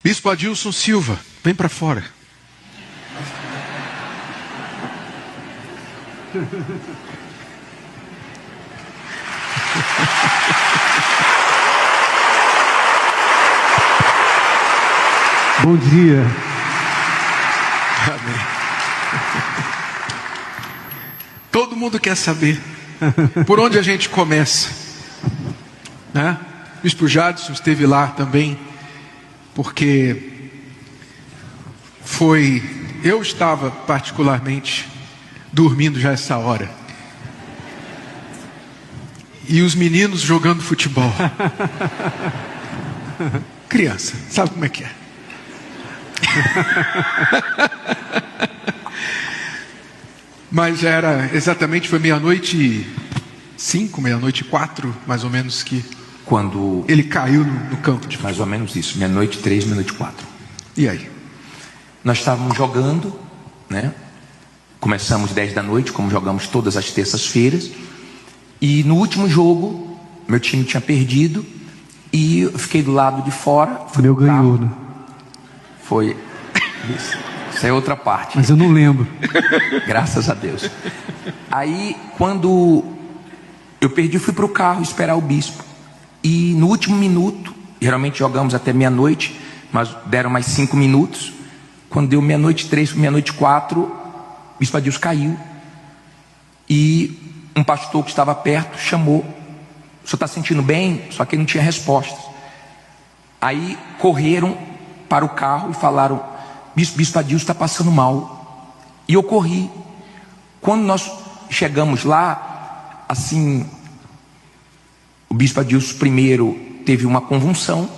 Bispo Adilson Silva, vem para fora. Bom dia. Amém. Todo mundo quer saber por onde a gente começa, né? O Bispo Jadson esteve lá também, porque eu estava particularmente dormindo já essa hora, e os meninos jogando futebol. Criança, sabe como é que é? Mas foi 00:05, 00:04, mais ou menos, que quando ele caiu no campo de futebol. Mais ou menos isso, 00:03, 00:04. E aí? Nós estávamos jogando, né? Começamos 10 da noite, como jogamos todas as terças-feiras. E no último jogo, meu time tinha perdido e eu fiquei do lado de fora. Meu ganhou, né? Foi. Isso é outra parte. Mas eu não lembro. Graças a Deus. Aí, quando eu perdi, fui para o carro esperar o bispo. E no último minuto, geralmente jogamos até 00:00, mas deram mais 5 minutos. Quando deu 00:03, 00:04, o bispo Adilson caiu. E um pastor que estava perto chamou: o senhor está sentindo bem? Só que ele não tinha respostas. Aí correram para o carro e falaram: bispo Adilson está passando mal. E eu corri. Quando nós chegamos lá, assim, o bispo Adilson primeiro teve uma convulsão,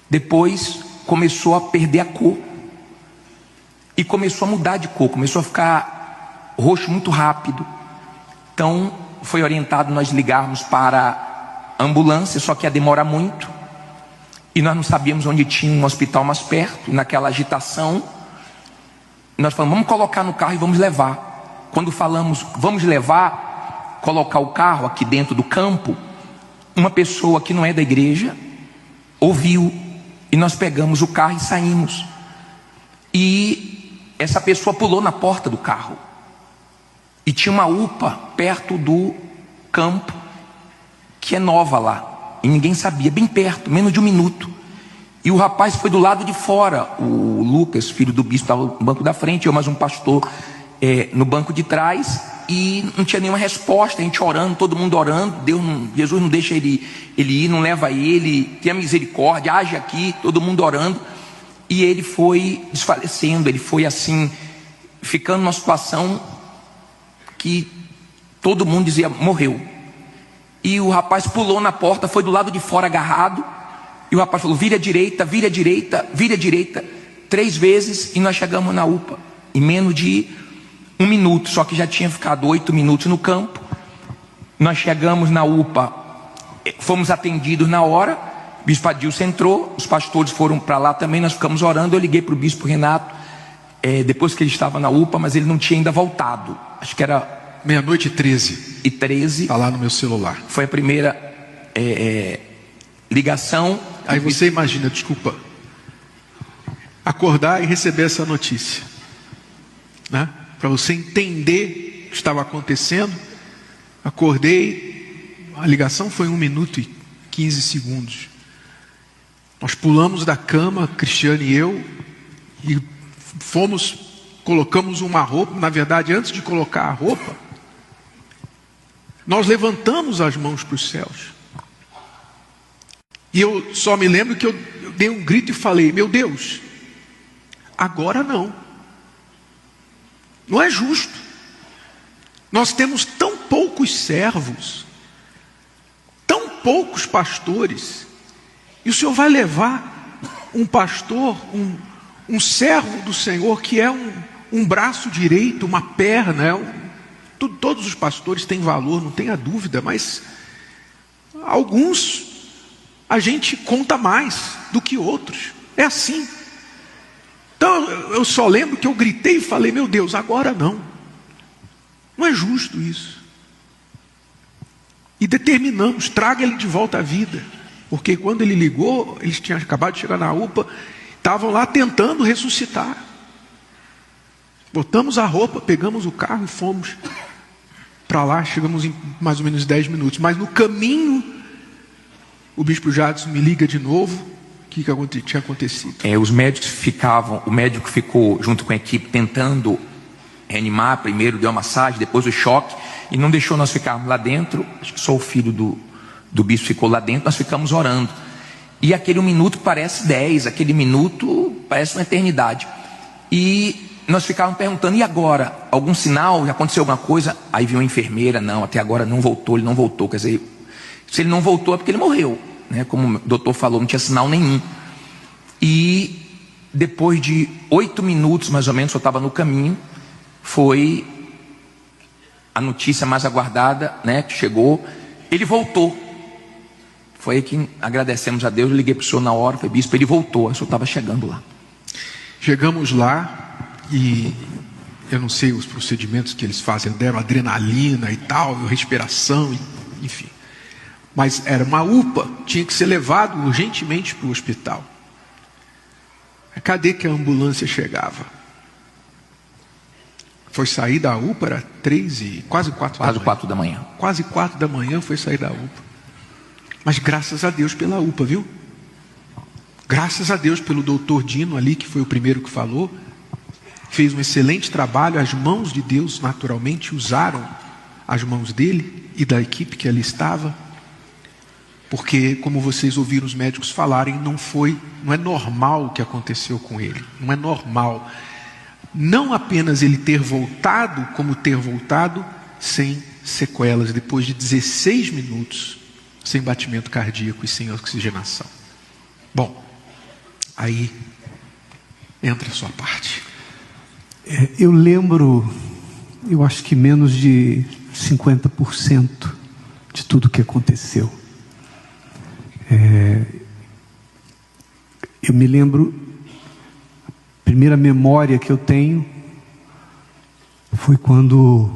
depois começou a perder a cor e começou a mudar de cor, começou a ficar roxo muito rápido. Então foi orientado nós ligarmos para a ambulância, só que ia demorar muito e nós não sabíamos onde tinha um hospital mais perto. E naquela agitação nós falamos: vamos colocar no carro e vamos levar. Quando falamos vamos levar, colocar o carro aqui dentro do campo, uma pessoa que não é da igreja ouviu, e nós pegamos o carro e saímos. E essa pessoa pulou na porta do carro, e tinha uma UPA perto do campo, que é nova lá, e ninguém sabia, bem perto, menos de 1 minuto. E o rapaz foi do lado de fora, o Lucas, filho do bispo, estava no banco da frente, eu mais um pastor no banco de trás, e não tinha nenhuma resposta. A gente orando, todo mundo orando. Jesus não deixa ele ir, não leva ele, tenha misericórdia, age aqui, todo mundo orando. E ele foi desfalecendo, ele foi assim, ficando numa situação que todo mundo dizia: morreu. E o rapaz pulou na porta, foi do lado de fora agarrado, e o rapaz falou: vire à direita, vire à direita, vire à direita, 3 vezes, e nós chegamos na UPA em menos de 1 minuto, só que já tinha ficado 8 minutos no campo. Nós chegamos na UPA, fomos atendidos na hora. O bispo Adilson entrou, os pastores foram para lá também, nós ficamos orando. Eu liguei para o bispo Renato, depois que ele estava na UPA, mas ele não tinha ainda voltado. Acho que era 00:13. Está lá no meu celular. Foi a primeira ligação. Aí você imagina, desculpa, acordar e receber essa notícia, né? Para você entender o que estava acontecendo. Acordei, a ligação foi 1 minuto e 15 segundos. Nós pulamos da cama, Cristiane e eu, e colocamos uma roupa. Na verdade, antes de colocar a roupa, nós levantamos as mãos para os céus. E eu só me lembro que eu dei um grito e falei: meu Deus, agora não. Não é justo. Nós temos tão poucos servos, tão poucos pastores, e o Senhor vai levar um pastor, um servo do Senhor, que é um braço direito, uma perna. Todos os pastores têm valor, não tenha dúvida, mas alguns a gente conta mais do que outros. É assim. Então eu só lembro que eu gritei e falei: meu Deus, agora não. Não é justo isso. E determinamos: traga ele de volta à vida. Porque quando ele ligou, eles tinham acabado de chegar na UPA, estavam lá tentando ressuscitar. Botamos a roupa, pegamos o carro e fomos para lá. Chegamos em mais ou menos 10 minutos. Mas no caminho, o bispo Jadson me liga de novo. O que tinha acontecido? Os médicos ficavam, o médico ficou junto com a equipe tentando reanimar. Primeiro deu uma massagem, depois o choque, e não deixou nós ficarmos lá dentro. Acho que só o filho do bispo ficou lá dentro. Nós ficamos orando. E aquele 1 minuto parece 10, aquele minuto parece uma eternidade. E nós ficávamos perguntando: e agora? Algum sinal? Já aconteceu alguma coisa? Aí viu uma enfermeira: não, até agora não voltou, ele não voltou. Quer dizer, se ele não voltou é porque ele morreu, né? Como o doutor falou, não tinha sinal nenhum. E depois de 8 minutos mais ou menos, eu estava no caminho, foi a notícia mais aguardada, né, que chegou. Ele voltou. Foi aí que agradecemos a Deus. Eu liguei para o senhor na hora, falei: bispo, ele voltou. O senhor estava chegando lá. Chegamos lá e eu não sei os procedimentos que eles fazem, deram adrenalina e tal, respiração, enfim. Mas era uma UPA, tinha que ser levado urgentemente para o hospital. Cadê que a ambulância chegava? Foi sair da UPA, era 3 e quase 4 da manhã. Quase 4 da manhã. Quase 4 da manhã foi sair da UPA. Mas graças a Deus pela UPA, viu? Graças a Deus pelo doutor Dino ali, que foi o primeiro que falou. Fez um excelente trabalho. As mãos de Deus naturalmente usaram as mãos dele e da equipe que ali estava. Porque, como vocês ouviram os médicos falarem, não é normal o que aconteceu com ele. Não é normal. Não apenas ele ter voltado, como ter voltado sem sequelas, depois de 16 minutos, sem batimento cardíaco e sem oxigenação. Bom, aí entra a sua parte. Eu lembro, eu acho que menos de 50% de tudo que aconteceu. Eu me lembro, a primeira memória que eu tenho foi quando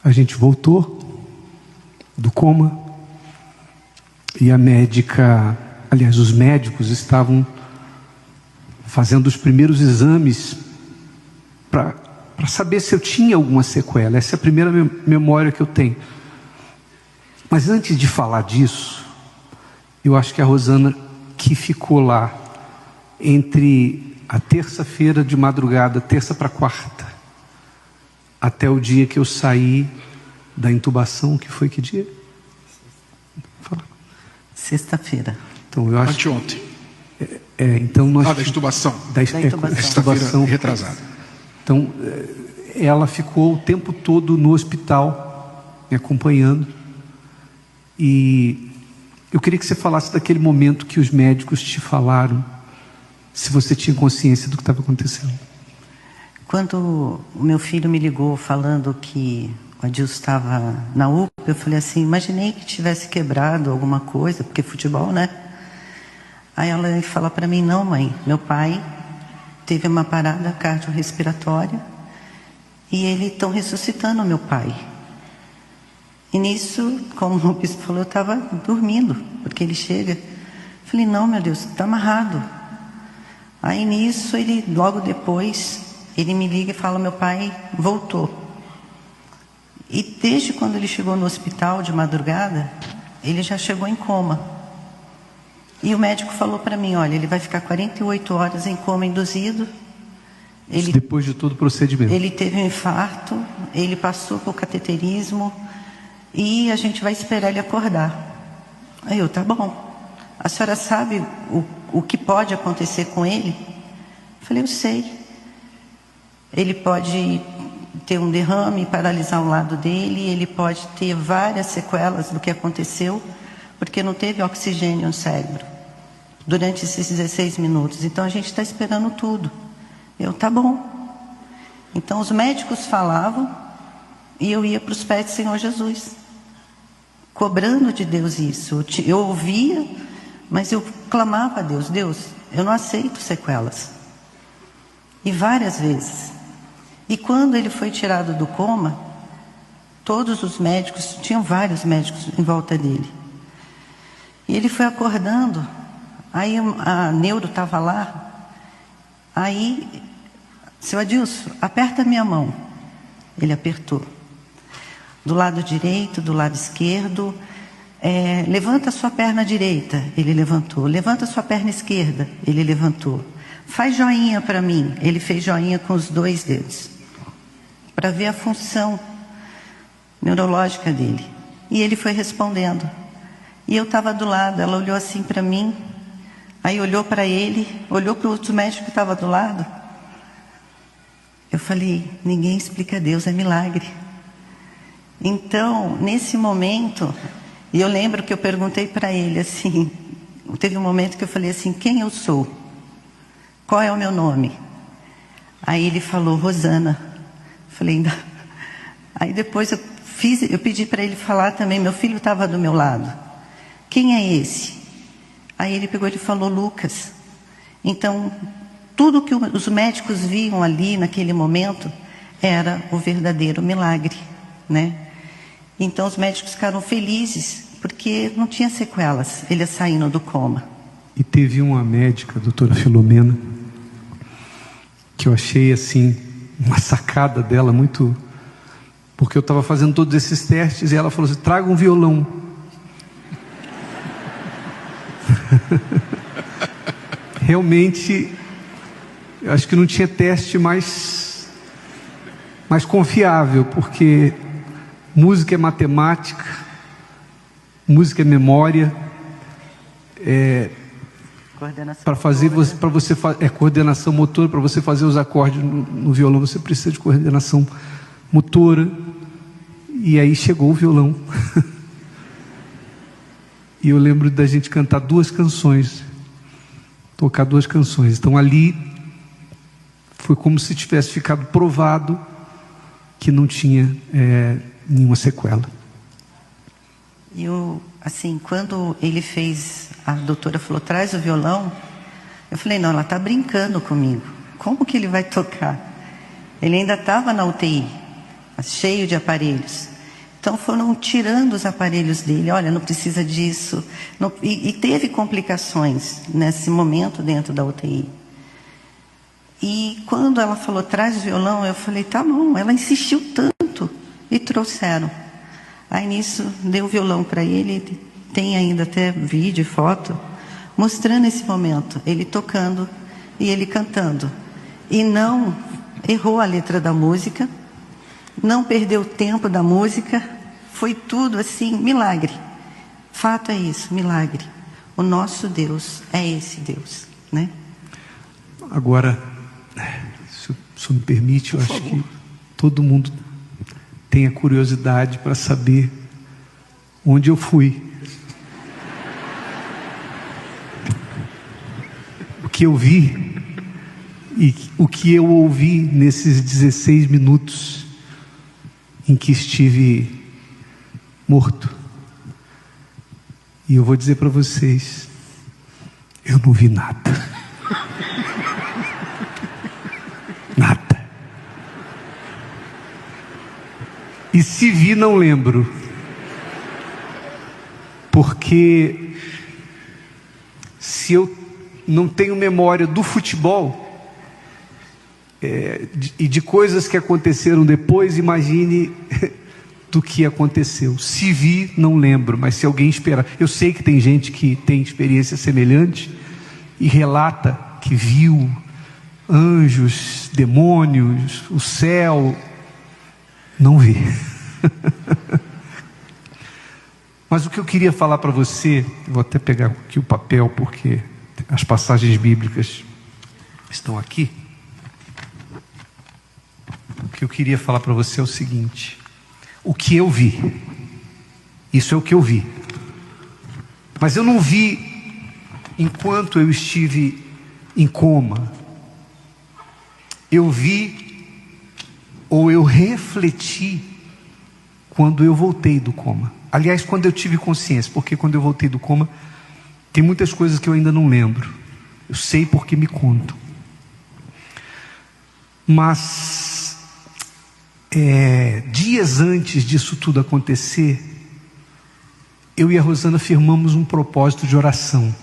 a gente voltou do coma e a médica, aliás, os médicos estavam fazendo os primeiros exames para saber se eu tinha alguma sequela. Essa é a primeira memória que eu tenho. Mas antes de falar disso, eu acho que a Rosana, que ficou lá entre a terça-feira de madrugada, terça para quarta, até o dia que eu saí da intubação, que foi que dia? Fala. Sexta-feira. Então eu acho. Anteontem. Então nós. Da intubação. Da intubação. Sexta-feira retrasada. Então ela ficou o tempo todo no hospital, me acompanhando. E eu queria que você falasse daquele momento que os médicos te falaram, se você tinha consciência do que estava acontecendo. Quando o meu filho me ligou falando que o Adilson estava na UPA, eu falei assim: imaginei que tivesse quebrado alguma coisa, porque futebol, né? Aí ela fala para mim: não, mãe, meu pai teve uma parada cardiorrespiratória e eles estão ressuscitando meu pai. E nisso, como o bispo falou, eu estava dormindo, porque ele chega. Eu falei: não, meu Deus, está amarrado. Aí nisso, logo depois, ele me liga e fala: meu pai voltou. E desde quando ele chegou no hospital de madrugada, ele já chegou em coma. E o médico falou para mim: olha, ele vai ficar 48 horas em coma induzido. Isso depois de todo o procedimento. Ele teve um infarto, ele passou por cateterismo e a gente vai esperar ele acordar. Aí eu: tá bom. A senhora sabe o que pode acontecer com ele? Eu falei: eu sei. Ele pode ter um derrame, paralisar um lado dele, ele pode ter várias sequelas do que aconteceu, porque não teve oxigênio no cérebro durante esses 16 minutos. Então a gente está esperando tudo. Eu: tá bom. Então os médicos falavam e eu ia para os pés do Senhor Jesus, cobrando de Deus isso. Eu ouvia, mas eu clamava a Deus: Deus, eu não aceito sequelas. E várias vezes. E quando ele foi tirado do coma, todos os médicos, tinham vários médicos em volta dele. E ele foi acordando. Aí a neuro estava lá. Aí, seu Adilson, aperta a minha mão. Ele apertou. Do lado direito, do lado esquerdo. Levanta a sua perna direita. Ele levantou. Levanta a sua perna esquerda. Ele levantou. Faz joinha para mim. Ele fez joinha com os 2 dedos. Para ver a função neurológica dele. E ele foi respondendo. E eu estava do lado. Ela olhou assim para mim. Aí olhou para ele. Olhou para o outro médico que estava do lado. Eu falei, ninguém explica Deus, é milagre. Então, nesse momento, e eu lembro que eu perguntei para ele assim, teve um momento que eu falei assim, quem eu sou? Qual é o meu nome? Aí ele falou, Rosana. Falei, não. Aí depois eu pedi para ele falar também, meu filho estava do meu lado. Quem é esse? Aí ele pegou e falou, Lucas. Então, tudo que os médicos viam ali naquele momento era o verdadeiro milagre, né? Então os médicos ficaram felizes porque não tinha sequelas, ele saindo do coma. E teve uma médica, a doutora Filomena, que eu achei assim, uma sacada dela muito... Porque eu estava fazendo todos esses testes e ela falou assim, traga um violão. Realmente, eu acho que não tinha teste mais confiável, porque música é matemática, música é memória, para fazer coordenação motora. Para você fazer os acordes no violão, você precisa de coordenação motora. E aí chegou o violão. E eu lembro da gente cantar 2 canções, tocar 2 canções. Então ali foi como se tivesse ficado provado que não tinha nenhuma sequela. E assim, quando ele fez, a doutora falou, traz o violão, eu falei, não, ela está brincando comigo. Como que ele vai tocar? Ele ainda estava na UTI, cheio de aparelhos. Então foram tirando os aparelhos dele, olha, não precisa disso. Não, e teve complicações nesse momento dentro da UTI. E quando ela falou, traz o violão, eu falei, tá bom. Ela insistiu tanto e trouxeram. Aí nisso, deu o violão para ele, tem ainda até vídeo e foto, mostrando esse momento, ele tocando e ele cantando. E não errou a letra da música, não perdeu o tempo da música, foi tudo assim, milagre. Fato é isso, milagre. O nosso Deus é esse Deus, né? Agora, se o senhor me permite, eu acho que todo mundo tem a curiosidade para saber onde eu fui. O que eu vi e o que eu ouvi nesses 16 minutos em que estive morto. E eu vou dizer para vocês, eu não vi nada. Nada. E se vi, não lembro. Porque se eu não tenho memória do futebol e de coisas que aconteceram depois, imagine do que aconteceu. Se vi, não lembro. Mas se alguém esperar, eu sei que tem gente que tem experiência semelhante e relata que viu anjos, demônios, o céu. Não vi. Mas o que eu queria falar para você, vou até pegar aqui o papel, porque as passagens bíblicas estão aqui. O que eu queria falar para você é o seguinte: o que eu vi, isso é o que eu vi. Mas eu não vi enquanto eu estive em coma. Eu vi, ou eu refleti, quando eu voltei do coma. Aliás, quando eu tive consciência, porque quando eu voltei do coma, tem muitas coisas que eu ainda não lembro. Eu sei porque me contam. Mas, dias antes disso tudo acontecer, eu e a Rosana firmamos um propósito de oração.